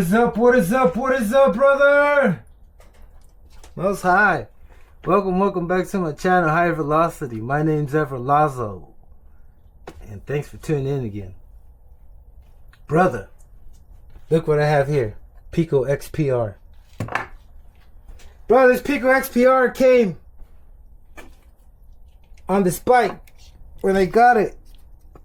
is up? What is up? What is up, brother? Most high. Welcome back to my channel, High Velocity. My name's Everlazo. And thanks for tuning in again. Brother, look what I have here. PICCO XP-R. Bro, this PICCO XP-R came on this bike when I got it.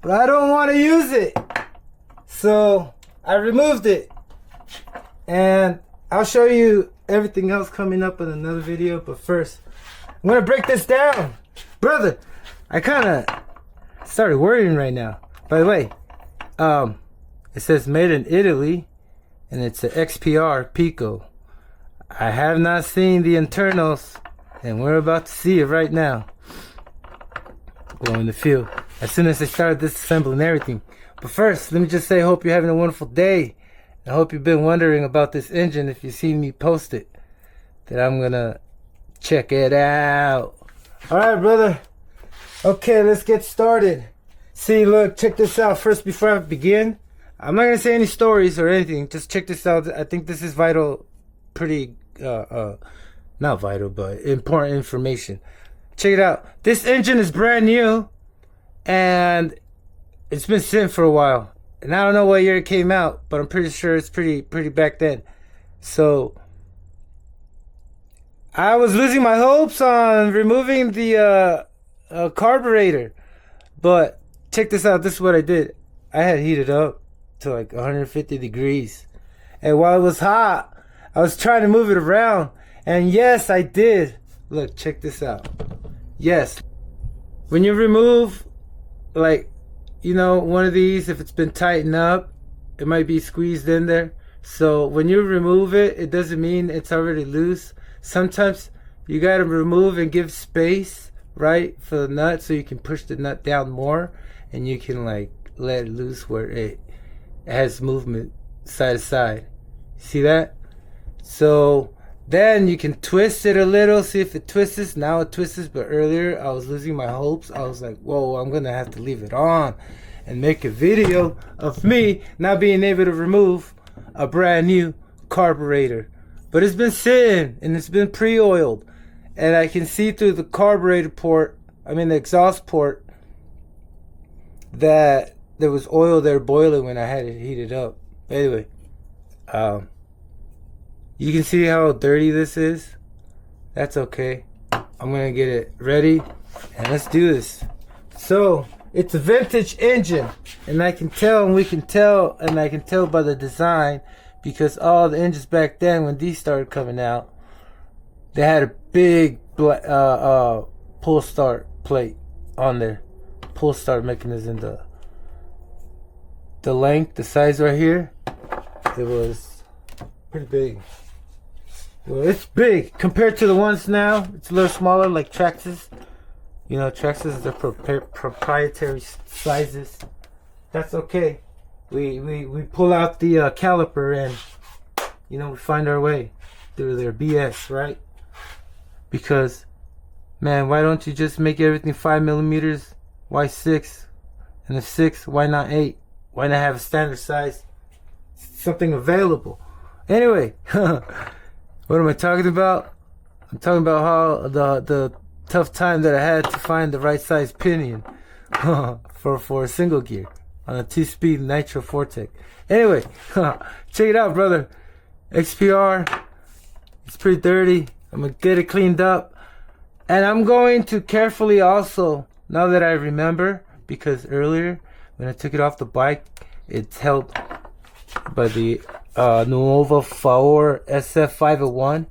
But I don't want to use it. So I removed it. And I'll show you everything else coming up in another video. But first, I'm going to break this down. Brother, I kind of started worrying right now. By the way, it says made in Italy. And it's an XP-R PICCO. I have not seen the internals. And we're about to see it right now. Go in the field. As soon as I started disassembling everything. But first, let me just say, I hope you're having a wonderful day. I hope you've been wondering about this engine if you see me post it. That I'm gonna check it out. Alright, brother. Okay, let's get started. See, look, check this out. First, before I begin, I'm not gonna say any stories or anything. Just check this out. I think this is vital, pretty, not vital, but important information. Check it out. This engine is brand new. And it's been sitting for a while. And I don't know what year it came out, but I'm pretty sure it's pretty back then. So I was losing my hopes on removing the carburetor. But check this out. This is what I did. I had heated up to like 150 degrees. And while it was hot, I was trying to move it around. And yes, I did. Look, check this out. Yes. When you remove, like, you know, one of these, if it's been tightened up, it might be squeezed in there. So when you remove it, it doesn't mean it's already loose. Sometimes you got to remove and give space, right, for the nut, so you can push the nut down more and you can like let it loose where it has movement side to side. See that? So then you can twist it a little, see if it twists. Now it twists, but earlier I was losing my hopes. I was like, whoa, I'm gonna have to leave it on and make a video of me not being able to remove a brand new carburetor. But it's been sitting and it's been pre-oiled, and I can see through the carburetor port, the exhaust port, that there was oil there boiling when I had it heated up. Anyway, you can see how dirty this is. That's okay. I'm gonna get it ready and let's do this. So it's a vintage engine, and I can tell, and we can tell, and I can tell by the design, because all the engines back then, when these started coming out, they had a big pull start plate on there. Pull start mechanism. The length, the size right here, it was pretty big. Well, it's big compared to the ones now. It's a little smaller, like Traxxas. You know, Traxxas, they're proprietary sizes. That's okay. We pull out the caliper and, you know, we find our way through their BS, right? Because, man, why don't you just make everything 5mm? Why 6? And if 6, why not 8? Why not have a standard size? Something available. Anyway, what am I talking about? I'm talking about how the tough time that I had to find the right size pinion for a single gear on a 2-speed Niitro Fortec. Anyway, check it out, brother. XP-R. It's pretty dirty. I'm gonna get it cleaned up, and I'm going to carefully also, now that I remember, because earlier when I took it off the bike, it's held by the Nuova Faor SF501.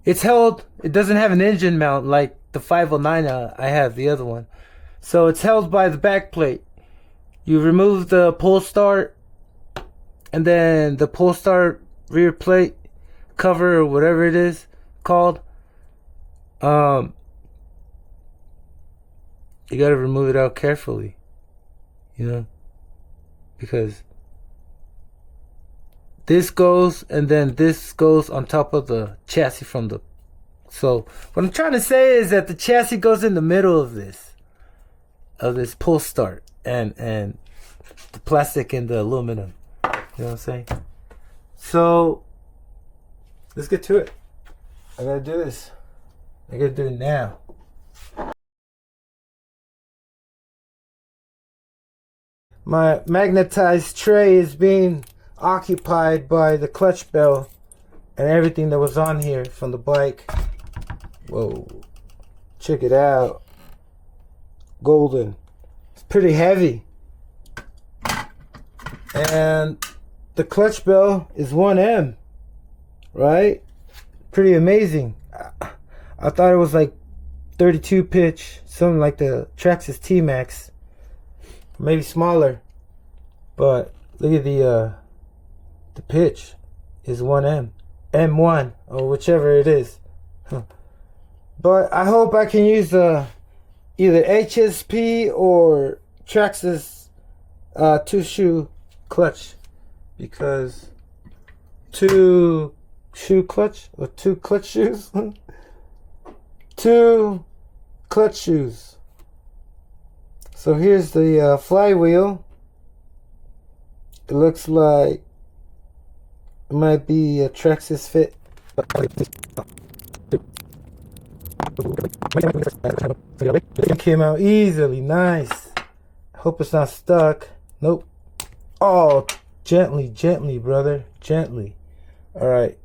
It's held, it doesn't have an engine mount like the 509 I have, the other one. So it's held by the back plate. You remove the pull start, and then the pull start rear plate cover, or whatever it is called, you gotta remove it out carefully, you know, because this goes, and then this goes on top of the chassis from the... So what I'm trying to say is that the chassis goes in the middle of this pull start, and the plastic and the aluminum. You know what I'm saying? So let's get to it. I gotta do this. I gotta do it now. My magnetized tray is being occupied by the clutch bell and everything that was on here from the bike. Whoa, check it out. Golden. It's pretty heavy. And the clutch bell is 1M, right? Pretty amazing. I thought it was like 32 pitch, something like the Traxxas T-Max, maybe smaller. But look at the pitch is 1M, M1, or whichever it is. But I hope I can use either HSP or Traxxas 2-shoe clutch, because 2-shoe clutch or 2 clutch shoes. 2 clutch shoes. So here's the flywheel. It looks like it might be a Traxxas fit. It came out easily. Nice. Hope it's not stuck. Nope. Oh, gently, gently, brother. Gently. Alright.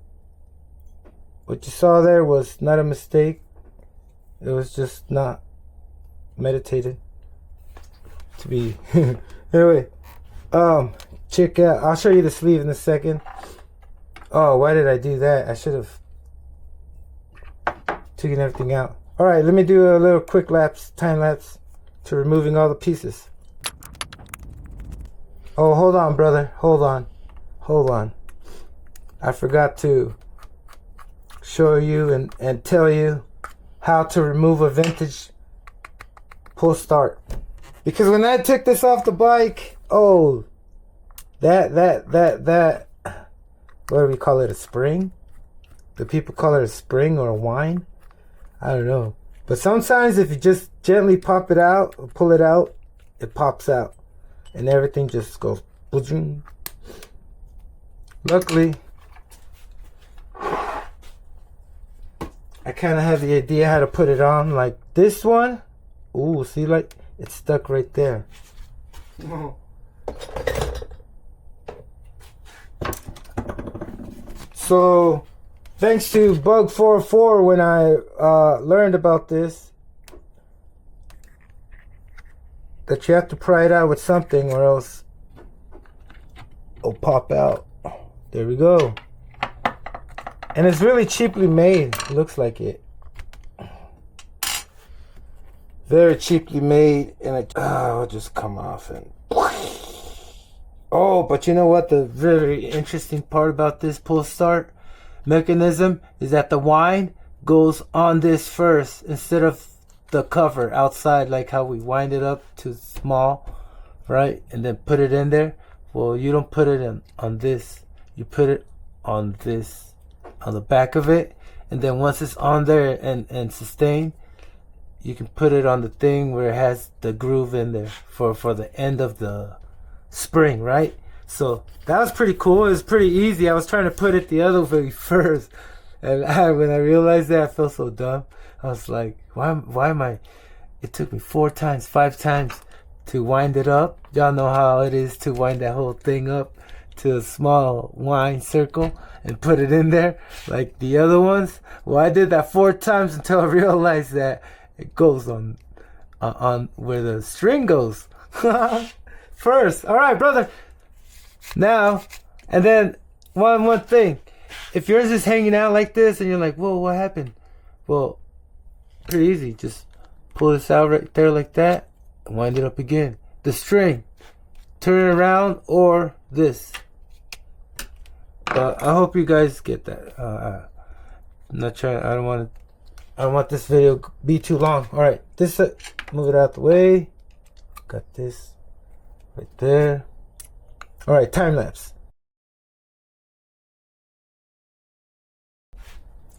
What you saw there was not a mistake. It was just not meditated to be. Anyway, check out. I'll show you the sleeve in a second. Oh, why did I do that? I should have taken everything out. Alright, let me do a little quick lapse, time lapse to removing all the pieces. Oh, hold on, brother. Hold on. Hold on. I forgot to show you and tell you how to remove a vintage pull start. Because when I took this off the bike, oh, that, what do we call it, a spring? Do people call it a spring or a wine? I don't know. But sometimes if you just gently pop it out, or pull it out, it pops out. And everything just goes boom. Luckily, I kind of have the idea how to put it on. Like this one. Ooh, see, like it's stuck right there. So, thanks to Bug404, when I learned about this, that you have to pry it out with something or else it'll pop out. There we go. And it's really cheaply made. It looks like it. Very cheaply made, and it'll just come off and. Oh, but you know what? The very interesting part about this pull start mechanism is that the wind goes on this first instead of the cover outside, like how we wind it up to small, right? And then put it in there. Well, you don't put it on this. You put it on this, on the back of it, and then once it's on there and sustained, you can put it on the thing where it has the groove in there for the end of the spring, right? So that was pretty cool. It was pretty easy. I was trying to put it the other way first, and when I realized that, I felt so dumb. I was like, why am I? It took me 4 times, 5 times to wind it up. Y'all know how it is to wind that whole thing up to a small wind circle and put it in there like the other ones. Well, I did that 4 times until I realized that it goes on where the string goes first. All right, brother. Now, and then one thing. If yours is hanging out like this and you're like, whoa, what happened? Well, pretty easy. Just pull this out right there like that and wind it up again. The string, turn it around, or this. I hope you guys get that. I'm not trying. I don't want this video to be too long. All right, this move it out the way. Got this right there. All right, time lapse.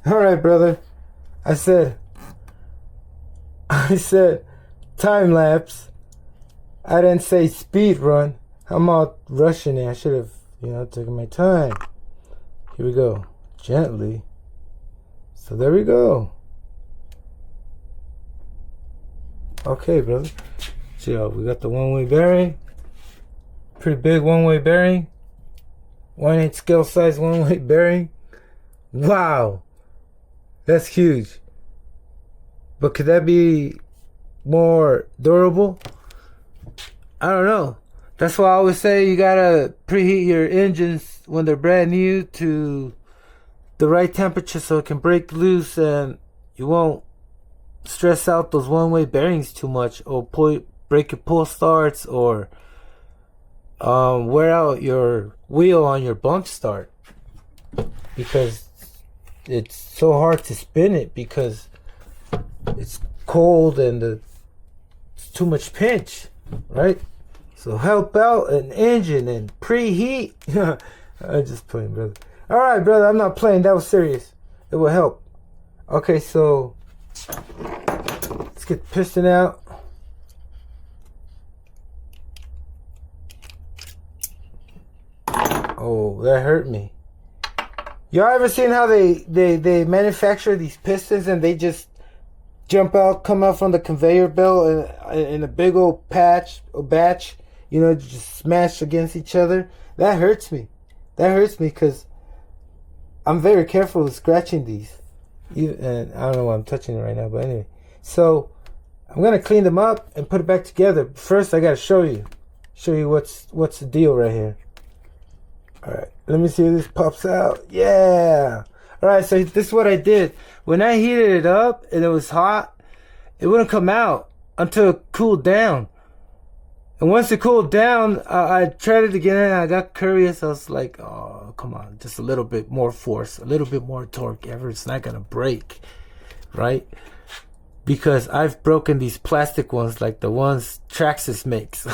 All right, brother. I said time lapse. I didn't say speed run. I'm all rushing it. I should have, taken my time. Here we go. Gently. So there we go. Okay, brother. So we got the one-way bearing. Pretty big one-way bearing. 1/8 scale size one-way bearing. Wow. That's huge. But could that be more durable? I don't know. That's why I always say you gotta preheat your engines when they're brand new to the right temperature so it can break loose and you won't stress out those one-way bearings too much or break your pull starts or wear out your wheel on your bump start, because it's so hard to spin it because it's cold and it's too much pinch, right? So help out an engine and preheat. I'm just playing, brother. All right, brother, I'm not playing. That was serious. It will help. Okay, so let's get the piston out. Oh, that hurt me. Y'all ever seen how they manufacture these pistons and they just come out from the conveyor belt in a big old batch, you know, just smash against each other? That hurts me. That hurts me because I'm very careful with scratching these. And I don't know why I'm touching it right now, but anyway. So I'm gonna clean them up and put it back together. First, I gotta show you what's the deal right here. All right, let me see if this pops out. Yeah. All right, so this is what I did. When I heated it up and it was hot, it wouldn't come out until it cooled down. And once it cooled down, I tried it again and I got curious. I was like, oh, come on, just a little bit more force, a little bit more torque. It's not gonna break, right? Because I've broken these plastic ones like the ones Traxxas makes.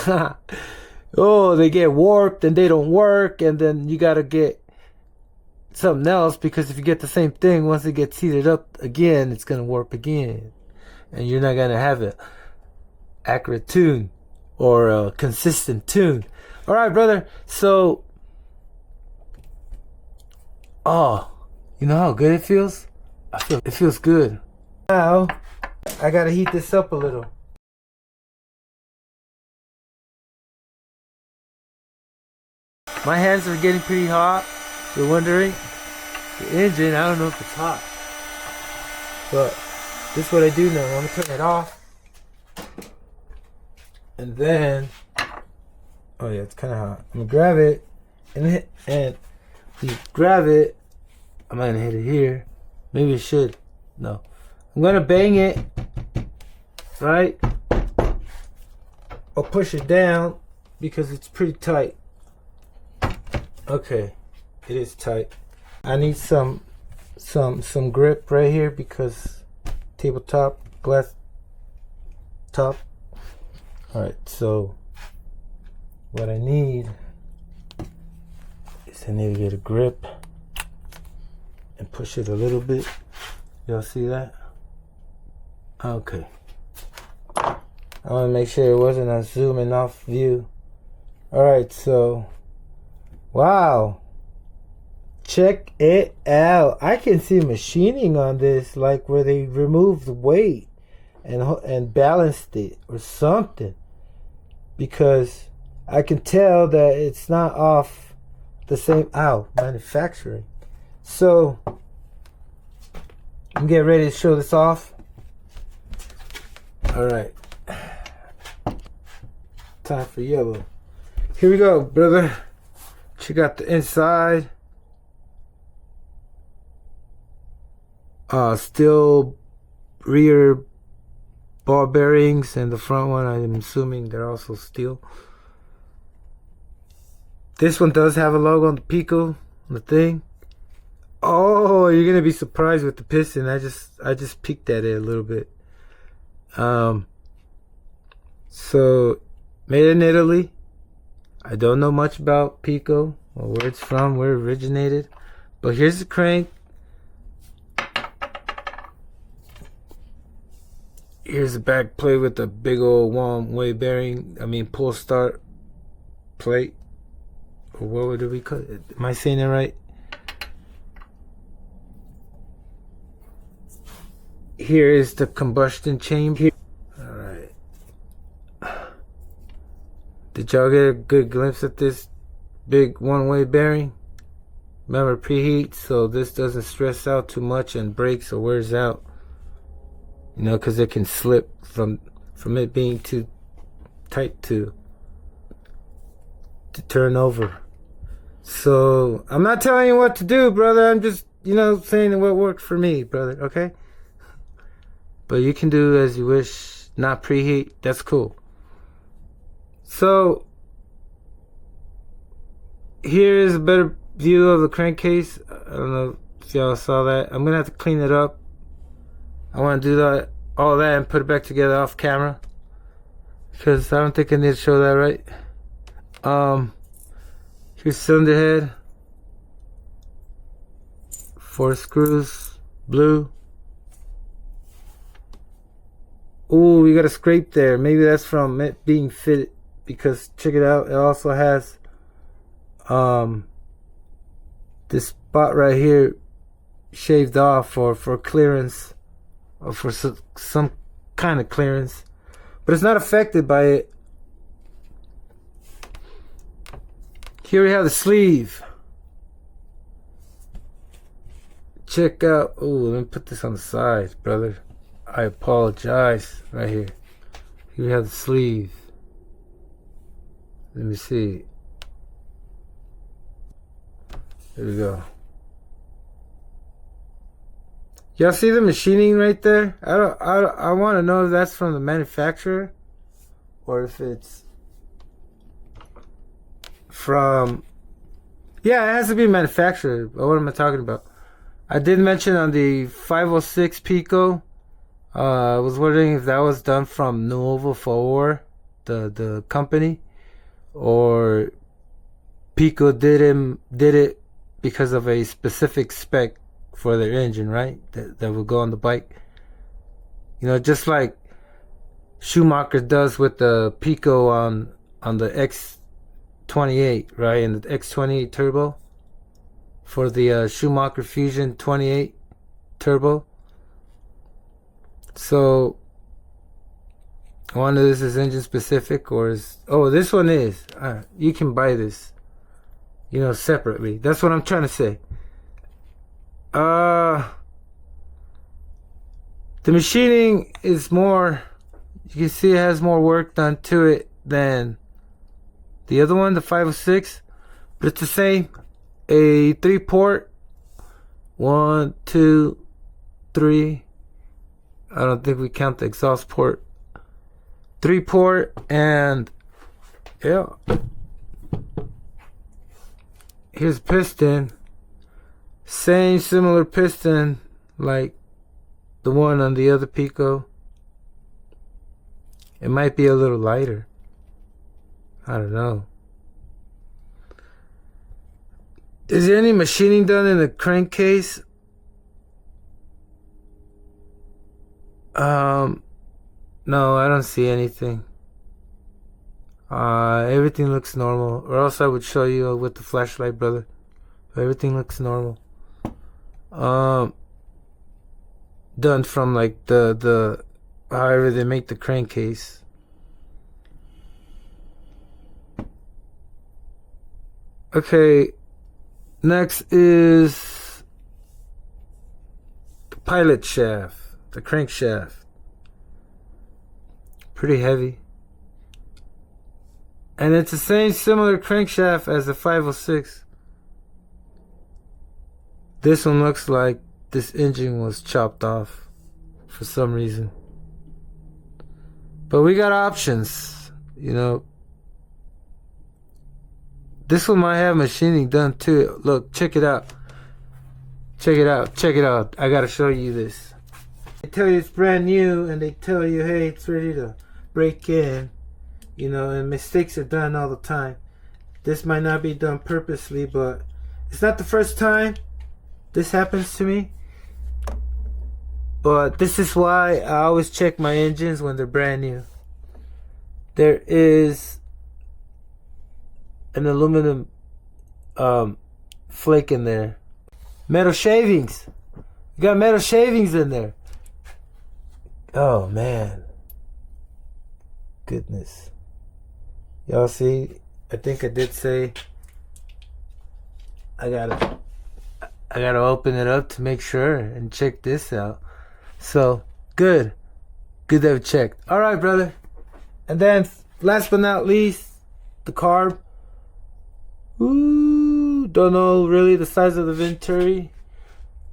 Oh, they get warped and they don't work, and then you gotta get something else, because if you get the same thing, once it gets heated up again, it's gonna warp again, and you're not gonna have an accurate tune or a consistent tune. All right, brother. So, oh, you know how good it feels? It feels good. Now, I gotta heat this up a little. My hands are getting pretty hot. You're wondering? The engine, I don't know if it's hot. But this is what I do now. I'm gonna turn it off. And then, oh yeah, it's kind of hot. I'm gonna grab it and you grab it. I'm gonna hit it here. Maybe I should. No. I'm gonna bang it, right? Or push it down because it's pretty tight. Okay, it is tight. I need some grip right here because tabletop, glass top. Alright, so what I need is I need to get a grip and push it a little bit. Y'all see that? Okay. I want to make sure it wasn't a zooming off view. Alright, so wow, check it out. I can see machining on this, like where they removed the weight and balanced it or something, because I can tell that it's not off the same manufacturing. So I'm getting ready to show this off. All right, time for yellow. Here we go, brother. Check out the inside. Steel rear ball bearings, and the front one, I'm assuming they're also steel. This one does have a logo on the PICCO, on the thing. Oh, you're gonna be surprised with the piston. I just peeked at it a little bit. So made in Italy. I don't know much about PICCO or where it's from, where it originated, but here's the crank. Here's the back plate with the big old one-way bearing. Pull start plate, or what would we call it? Am I saying it right? here is the combustion chamber. Alright. Did y'all get a good glimpse at this big one-way bearing? Remember, preheat, so this doesn't stress out too much and breaks or wears out. You know, because it can slip from it being too tight to turn over. So I'm not telling you what to do, brother. I'm just, you know, saying what worked for me, brother. Okay. But you can do as you wish. Not preheat. That's cool. So here is a better view of the crankcase. I don't know if y'all saw that. I'm gonna have to clean it up. I want to do all that and put it back together off camera, because I don't think I need to show that, right? Here's cylinder head, 4 screws, blue. Ooh, we got a scrape there. Maybe that's from it being fitted, because check it out, it also has this spot right here shaved off for clearance, or for some kind of clearance, but it's not affected by it. Here we have the sleeve. Check out. Oh, let me put this on the side, brother. I apologize. Right here. Here we have the sleeve. Let me see. There we go. Y'all see the machining right there? I want to know if that's from the manufacturer or if it's from, yeah, it has to be manufactured. But what am I talking about? I did mention on the 506 PICCO, I was wondering if that was done from Nuovo Favor, the company, or PICCO did it because of a specific spec for their engine, right? That will go on the bike. You know, just like Schumacher does with the PICCO on the X28, right? And the X28 turbo for the Schumacher Fusion 28 turbo. So I wonder if this is engine specific or is, oh, this one is. You can buy this, you know, separately. That's what I'm trying to say. The machining is more, you can see it has more work done to it than the other one, the 506, but it's the same. A 3-port, 1, 2, 3. I don't think we count the exhaust port. 3-port, and yeah. Here's piston. Same similar piston like the one on the other PICCO. It might be a little lighter. I don't know. Is there any machining done in the crankcase? No, I don't see anything. Everything looks normal, or else I would show you with the flashlight, brother. Everything looks normal. Done from like the however they make the crankcase. Okay, next is the pilot shaft, the crankshaft. Pretty heavy. And it's the same similar crankshaft as the 506. This one looks like this engine was chopped off for some reason. But we got options, you know. This one might have machining done too. Look, check it out. Check it out. Check it out. I gotta show you this. They tell you it's brand new and they tell you, hey, it's ready to break in. You know, and mistakes are done all the time. This might not be done purposely, but it's not the first time this happens to me. But this is why I always check my engines when they're brand new. There is an aluminum flake in there. Metal shavings. You got metal shavings in there. Oh man, goodness. Y'all see, I think I did say I gotta open it up to make sure and check this out. So good that we checked. All right, brother. And then last but not least, the carb. Ooh, don't know really the size of the Venturi,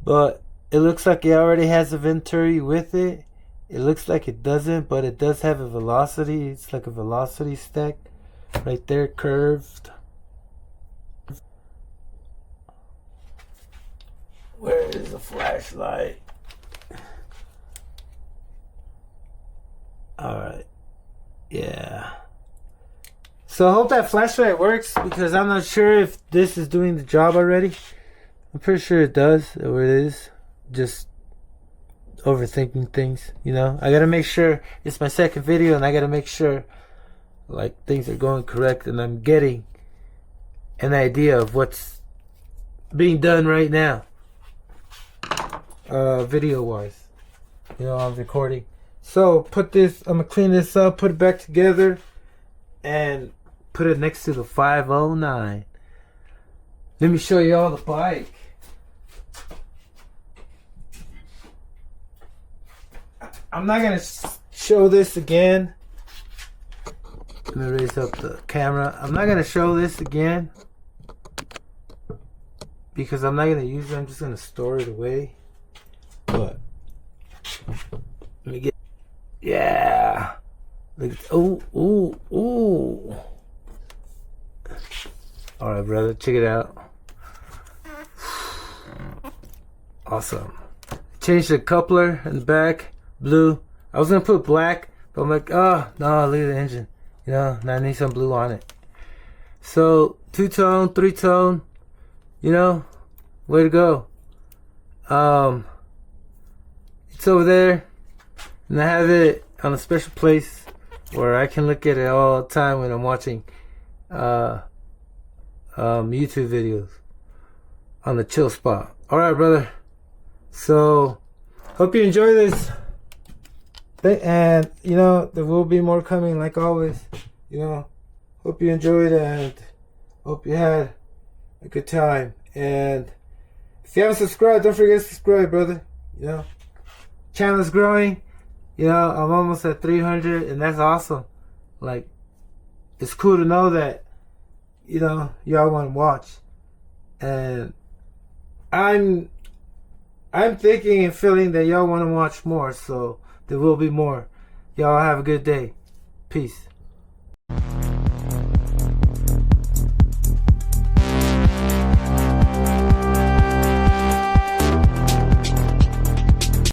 but it looks like it already has a Venturi with it. It looks like it doesn't, but it does have a velocity. It's like a velocity stack right there, curved. Where is the flashlight? Alright. Yeah. So I hope that flashlight works, because I'm not sure if this is doing the job already. I'm pretty sure it does, or it is. Just overthinking things, you know. I gotta make sure it's my second video, and I gotta make sure like things are going correct and I'm getting an idea of what's being done right now. Video wise, you know, I'm recording. So I'm gonna clean this up, put it back together, and put it next to the 509. Let me show you all the bike. I'm not gonna show this again. Let me raise up the camera. I'm not gonna show this again because I'm not gonna use it. I'm just gonna store it away. But let me get, yeah. Ooh. All right, brother, check it out. Awesome. Change the coupler in the back, blue. I was gonna put black, but I'm like, oh no, look at the engine. You know, now I need some blue on it. So 2-tone, 3-tone, you know, way to go. It's over there, and I have it on a special place where I can look at it all the time when I'm watching YouTube videos on the chill spot. All right, brother. So hope you enjoy this. And you know, there will be more coming, like always. You know, hope you enjoyed and hope you had a good time. And if you haven't subscribed, don't forget to subscribe, brother. You know, channel is growing. You know, I'm almost at 300, and that's awesome. Like, it's cool to know that, you know, y'all want to watch. And I'm thinking and feeling that y'all want to watch more, so there will be more. Y'all have a good day. Peace.